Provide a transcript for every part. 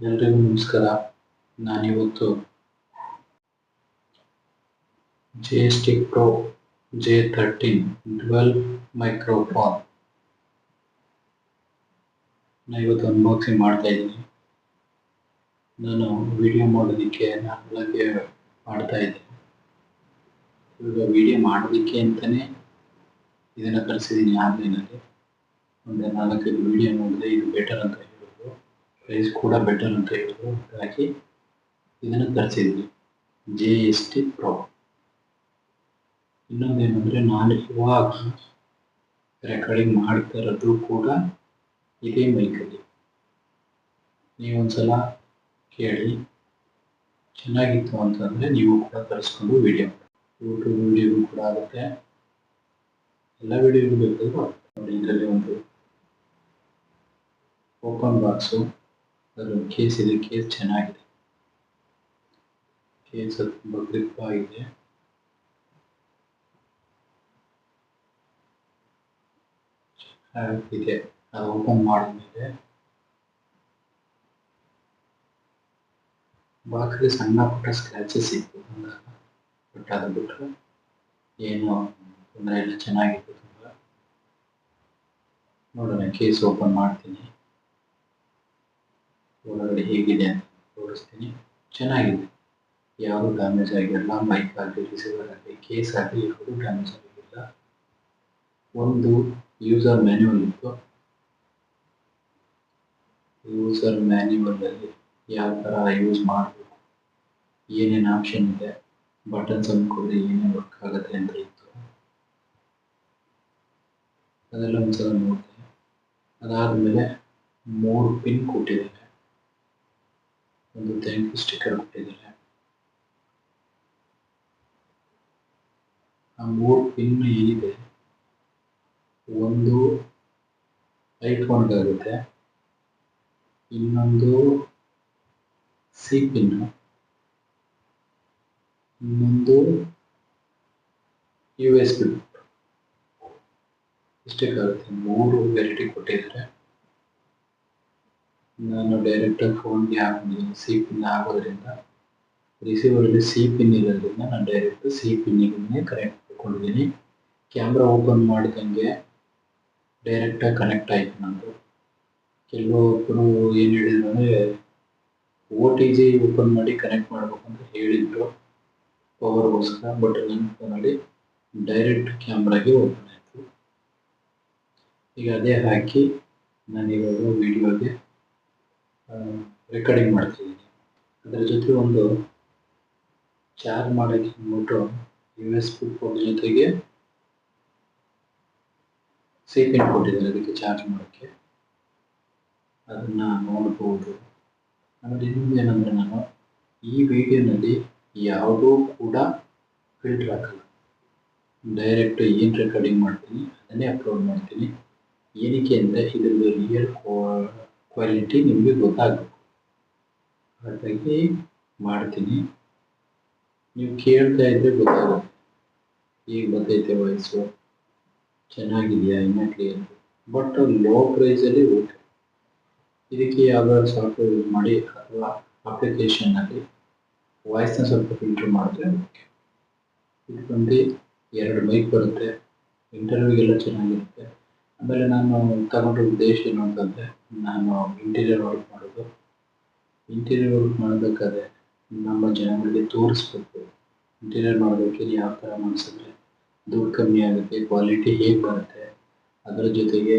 ಎಲ್ರಿಗೂ ನಮಸ್ಕಾರ. ನಾನಿವತ್ತು JSTIC Pro J13 dual microphone ಇವತ್ತು ಅನ್ಬಾಕ್ಸಿಂಗ್ ಮಾಡ್ತಾ ಇದ್ದೀನಿ. ನಾನು ವಿಡಿಯೋ ಮಾಡೋದಕ್ಕೆ ನಾರ್ಮಲಾಗಿ ಮಾಡ್ತಾ ಇದ್ದೆ. ಇವಾಗ ವಿಡಿಯೋ ಮಾಡೋದಕ್ಕೆ ಅಂತಲೇ ಇದನ್ನು ತರಿಸಿದ್ದೀನಿ ಆನ್ಲೈನಲ್ಲಿ. ಒಂದು 4-5 ವಿಡಿಯೋ ನೋಡಿದೆ, ಇದು ಬೆಟರ್ ಅಂತ ಹೇಳಿದ್ರು, ಪ್ರೈಸ್ ಕೂಡ ಬೆಟರ್ ಅಂತ ಹೇಳಿದ್ರು. ಹಾಗಾಗಿ ಇದನ್ನು ತರಿಸಿದ್ದೀನಿ, JSTIC Pro. ಇನ್ನೊಂದೇನೆಂದರೆ, ನಾನು ಇವಾಗ ರೆಕಾರ್ಡಿಂಗ್ ಮಾಡ್ತಾ ಇರೋದು ಕೂಡ ಇದೇ ಮೈಕಲ್ಲಿ. ನೀವೊಂದ್ಸಲ ಕೇಳಿ, ಚೆನ್ನಾಗಿತ್ತು ಅಂತಂದರೆ ನೀವು ಕೂಡ ತರಿಸ್ಕೊಂಡು ವಿಡಿಯೋ ಯೂಟ್ಯೂಬ್ ವಿಡಿಯೋಗೂ ಕೂಡ ಆಗುತ್ತೆ, ಎಲ್ಲ ವಿಡಿಯೋಗೂ ಬೇಕಾದರೂ ಆಗುತ್ತೆ. ನೋಡಿ, ಇದರಲ್ಲಿ ಒಂದು ಓಪನ್ ಬಾಕ್ಸು, ಅದರಲ್ಲಿ ಕೇಸ್ ಇದೆ. ಕೇಸ್ ಚೆನ್ನಾಗಿದೆ, ಕೇಸ್ ತುಂಬ ಗ್ರಿಪ್ ಆಗಿದೆ. ಇದೆ, ಅದು ಓಪನ್ ಮಾಡಿದ್ಮೇಲೆ ಬಾಕ್ಸಲ್ಲಿ ಸಣ್ಣ ಪುಟ್ಟ ಸ್ಕ್ರ್ಯಾಚಸ್ ಇತ್ತು ಅಂದಾಗ, ಬಟ್ ಅದು ಬಿಟ್ಟರೆ ಏನು ತೊಂದರೆ ಇಲ್ಲ, ಚೆನ್ನಾಗಿತ್ತು ತುಂಬ. ನೋಡೋಣ, ಕೇಸ್ ಓಪನ್ ಮಾಡ್ತೀನಿ, ಒಳಗಡೆ ಹೇಗಿದೆ ಅಂತ ತೋರಿಸ್ತೀನಿ. ಚೆನ್ನಾಗಿದೆ, ಯಾವುದು ಡ್ಯಾಮೇಜ್ ಆಗಿಲ್ಲ. ಮೈಕ್ ಆಗಲಿ, ರಿಸೀವರ್ ಆಗಲಿ, ಕೇಸ್ ಆಗಲಿ ಯಾವುದು ಡ್ಯಾಮೇಜ್ ಆಗಿಲ್ಲ. ಒಂದು ಯೂಸರ್ ಮ್ಯಾನ್ಯುವಲ್ ಇತ್ತು. ಯೂಸರ್ ಮ್ಯಾನ್ಯುವಲಲ್ಲಿ ಯಾವ ಥರ ಯೂಸ್ ಮಾಡಬೇಕು, ಏನೇನು ಆಪ್ಷನ್ ಇದೆ, ಬಟನ್ಸ್ ಅನ್ನು ಕೊಡಿ, ಏನೇನು ವರ್ಕ್ ಆಗುತ್ತೆ ಅಂತ ಇತ್ತು. ಅದೆಲ್ಲ ಒಂದ್ಸಲ ನೋಡಿದೆ. ಅದಾದಮೇಲೆ 3 ಪಿನ್ ಕೊಟ್ಟಿದ್ದಾರೆ, ಒಂದು ಥ್ಯಾಂಕ್ ಯು ಸ್ಟಿಕ್ಕರ್ ಕೊಟ್ಟಿದ್ದಾರೆ. ಆ 3 ಪಿನ್ ಏನಿದೆ, ಒಂದು ಐಫೋನ್ಗಾಗುತ್ತೆ, ಇನ್ನೊಂದು ಸಿ ಪಿನ್, ಇನ್ನೊಂದು USB. ಇಷ್ಟಕ್ಕಾಗುತ್ತೆ, 3 ವೆರೈಟಿ ಕೊಟ್ಟಿದ್ದಾರೆ. ನಾನು ಡೈರೆಕ್ಟಾಗಿ ಫೋನ್ಗೆ ಹಾಕೊಂಡಿದ್ದೀನಿ. ಸಿ ಪಿನ್ ಆಗೋದ್ರಿಂದ, ರಿಸೀವರಲ್ಲಿ ಸಿ ಪಿನ್ ಇರೋದ್ರಿಂದ ನಾನು ಡೈರೆಕ್ಟ್ ಸಿ ಪಿನ್ನಿಗೆ ಕನೆಕ್ಟ್ ಮಾಡ್ಕೊಂಡಿದ್ದೀನಿ. ಕ್ಯಾಮ್ರಾ ಓಪನ್ ಮಾಡಿದಂಗೆ ಡೈರೆಕ್ಟಾಗಿ ಕನೆಕ್ಟ್ ಆಯಿತು ನಂದು. ಕೆಲವೊಬ್ಬರು ಏನು ಹೇಳಿದ್ರು ಅಂದರೆ, OTG ಓಪನ್ ಮಾಡಿ ಕನೆಕ್ಟ್ ಮಾಡಬೇಕಂತ ಹೇಳಿದರು ಪವರ್ಗೋಸ್ಕರ. ಬಟ್ ನನ್ನ ಫೋನಲ್ಲಿ ಡೈರೆಕ್ಟ್ ಕ್ಯಾಮ್ರಾಗೆ ಓಪನ್ ಆಯಿತು. ಈಗ ಅದೇ ಹಾಕಿ ನಾನಿವಾಗ ವಿಡಿಯೋಗೆ ರೆಕಾರ್ಡಿಂಗ್ ಮಾಡ್ತಿದ್ದೀನಿ. ಅದರ ಜೊತೆ ಒಂದು ಚಾರ್ಜ್ ಮಾಡೋಕ್ಕೆ ಅಂದ್ಬಿಟ್ಟು USB ಪೋರ್ಟ್ ಜೊತೆಗೆ ಸಿ ಪಿನ್ ಕೊಟ್ಟಿದ್ದಾರೆ, ಅದಕ್ಕೆ ಚಾರ್ಜ್ ಮಾಡೋಕ್ಕೆ. ಅದನ್ನು ನೋಡ್ಬೋದು. ಆಮೇಲೆ ಇನ್ನೊಂದೇನೆಂದರೆ, ನಾನು ಈ ವಿಡಿಯೋನಲ್ಲಿ ಯಾವುದೂ ಕೂಡ ಫಿಲ್ಟರ್ ಹಾಕಲ್ಲ. ಡೈರೆಕ್ಟ್ ಏನು ರೆಕಾರ್ಡಿಂಗ್ ಮಾಡ್ತೀನಿ ಅದನ್ನೇ ಅಪ್ಲೋಡ್ ಮಾಡ್ತೀನಿ. ಏನಕ್ಕೆ ಅಂದರೆ, ಇದರಲ್ಲಿ ರಿಯಲ್ ಕ್ವಾಲಿಟಿ ನಿಮಗೆ ಗೊತ್ತಾಗಬೇಕು, ಹಾಗಾಗಿ ಮಾಡ್ತೀನಿ. ನೀವು ಕೇಳ್ತಾ ಇದ್ದರೆ ಗೊತ್ತಾಗುತ್ತೆ, ಈಗ ಗೊತ್ತೈತೆ ವಾಯ್ಸು, ಚೆನ್ನಾಗಿದೆಯಾ, ಇನ್ನೂ ಕ್ಲಿಯರ್. ಬಟ್ ಲೋ ಪ್ರೈಸಲ್ಲಿ ಓಕೆ. ಇದಕ್ಕೆ ಯಾವುದಾದ್ರು ಸಾಫ್ಟ್ವೇರ್ ಯೂಸ್ ಮಾಡಿ ಅಥವಾ ಅಪ್ಲಿಕೇಶನ್ನಲ್ಲಿ ವಾಯ್ಸ್ನ ಸ್ವಲ್ಪ ಫಿಲ್ಟರ್ ಮಾಡಿದ್ರೆ ಓಕೆ. ಇದು ಬಂದು 2 ಮೈಕ್ ಬರುತ್ತೆ, ಇಂಟರ್ವ್ಯೂಗೆಲ್ಲ ಚೆನ್ನಾಗಿರುತ್ತೆ. ಆಮೇಲೆ ನಾನು ತಗೊಂಡ ಉದ್ದೇಶ ಏನು ಅಂತಂದರೆ, ನಾನು ಇಂಟೀರಿಯರ್ ವರ್ಕ್ ಮಾಡೋದು. ಇಂಟೀರಿಯರ್ ವರ್ಕ್ ಮಾಡಬೇಕಾದ್ರೆ ನಮ್ಮ ಜನಗಳಿಗೆ ತೋರಿಸ್ಬೇಕು, ಇಂಟೀರಿಯರ್ ಮಾಡೋದಕ್ಕೆ ಯಾವ ಥರ ಮಾಡಿಸಿದ್ರೆ ದುಡ್ಡು ಕಮ್ಮಿ ಆಗುತ್ತೆ, ಕ್ವಾಲಿಟಿ ಹೇಗೆ ಬರುತ್ತೆ. ಅದರ ಜೊತೆಗೆ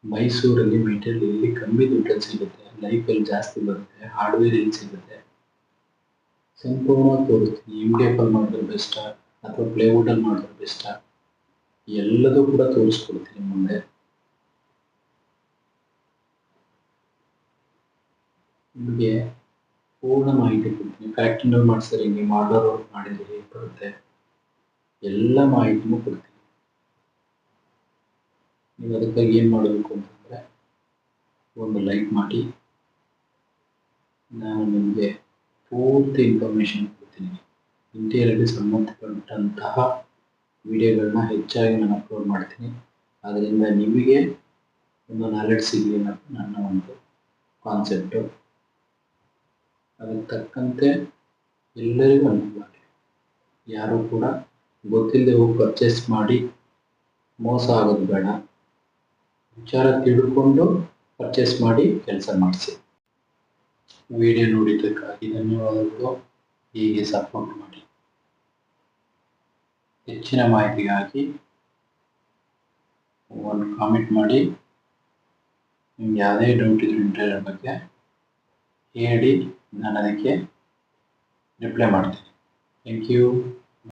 ಮೈಸೂರಲ್ಲಿ ಮೆಟೀರಿಯಲ್ ಎಲ್ಲಿ ಕಮ್ಮಿ ದುಡ್ಡಲ್ಲಿ ಸಿಗುತ್ತೆ, ಲೈಫಲ್ಲಿ ಜಾಸ್ತಿ ಬರುತ್ತೆ, ಹಾರ್ಡ್ವೇರ್ ಎಲ್ಲಿ ಸಿಗುತ್ತೆ, ಸಂಪೂರ್ಣವಾಗಿ ತೋರಿಸ್ತೀನಿ. MDF ಮಾಡಿದ್ರೆ ಬೆಸ್ಟಾ ಅಥವಾ ಪ್ಲೇವುಡಲ್ಲಿ ಮಾಡಿದ್ರೆ ಬೆಸ್ಟಾ, ಎಲ್ಲದೂ ಕೂಡ ತೋರಿಸ್ಕೊಡ್ತೀನಿ ಮುಂದೆ. ನಿಮಗೆ ಪೂರ್ಣ ಮಾಹಿತಿ ಕೊಡ್ತೀನಿ. ಫ್ಯಾಕ್ಟ್ರಿನಲ್ಲಿ ಮಾಡಿಸಿದ್ರೆ ಹಿಂಗೆ, ಮಾಡರ್ ವರ್ಕ್ ಮಾಡಿದರೆ ಹೇಗೆ ಬರುತ್ತೆ, ಎಲ್ಲ ಮಾಹಿತಿನೂ ಕೊಡ್ತೀನಿ. ನೀವು ಅದಕ್ಕಾಗಿ ಏನು ಮಾಡಬೇಕು ಅಂತಂದರೆ, ಒಂದು ಲೈಕ್ ಮಾಡಿ. ನಾನು ನಿಮಗೆ ಪೂರ್ತಿ ಇನ್ಫಾರ್ಮೇಷನ್ ಕೊಡ್ತೀನಿ. ಇಂಟೀರಿಯರ್ಗೆ ಸಂಬಂಧಪಟ್ಟಂತಹ ವಿಡಿಯೋಗಳನ್ನ ಹೆಚ್ಚಾಗಿ ನಾನು ಅಪ್ಲೋಡ್ ಮಾಡ್ತೀನಿ. ಅದರಿಂದ ನಿಮಗೆ ಒಂದು ನಾಲೆಡ್ಜ್ ಸಿಗಲಿ ಅನ್ನೋದು ನನ್ನ ಒಂದು ಕಾನ್ಸೆಪ್ಟು. ಅದಕ್ಕೆ ತಕ್ಕಂತೆ ಎಲ್ಲರಿಗೂ ಅನುಕೂಲ ಆಗಿದೆ. ಯಾರೂ ಕೂಡ ಗೊತ್ತಿಲ್ಲದೆ ಹೋಗಿ ಪರ್ಚೇಸ್ ಮಾಡಿ ಮೋಸ ಆಗೋದು ಬೇಡ. ವಿಚಾರ ತಿಳ್ಕೊಂಡು ಪರ್ಚೇಸ್ ಮಾಡಿ ಕೆಲಸ ಮಾಡಿಸಿ. ವಿಡಿಯೋ ನೋಡಿದ್ದಕ್ಕಾಗಿ ಧನ್ಯವಾದಗಳು. ಹೀಗೆ ಸಪೋರ್ಟ್ ಮಾಡಿ. ಹೆಚ್ಚಿನ ಮಾಹಿತಿಗಾಗಿ ಒಂದು ಕಾಮೆಂಟ್ ಮಾಡಿ. ನಿಮ್ಗೆ ಯಾವುದೇ ಡೌಟ್ ಇದ್ರೂ ಇಂಟೀರಿಯರ್ ಬಗ್ಗೆ ಹೇಳಿ, ನಾನು ಅದಕ್ಕೆ ರಿಪ್ಲೈ ಮಾಡ್ತೀನಿ. Thank you.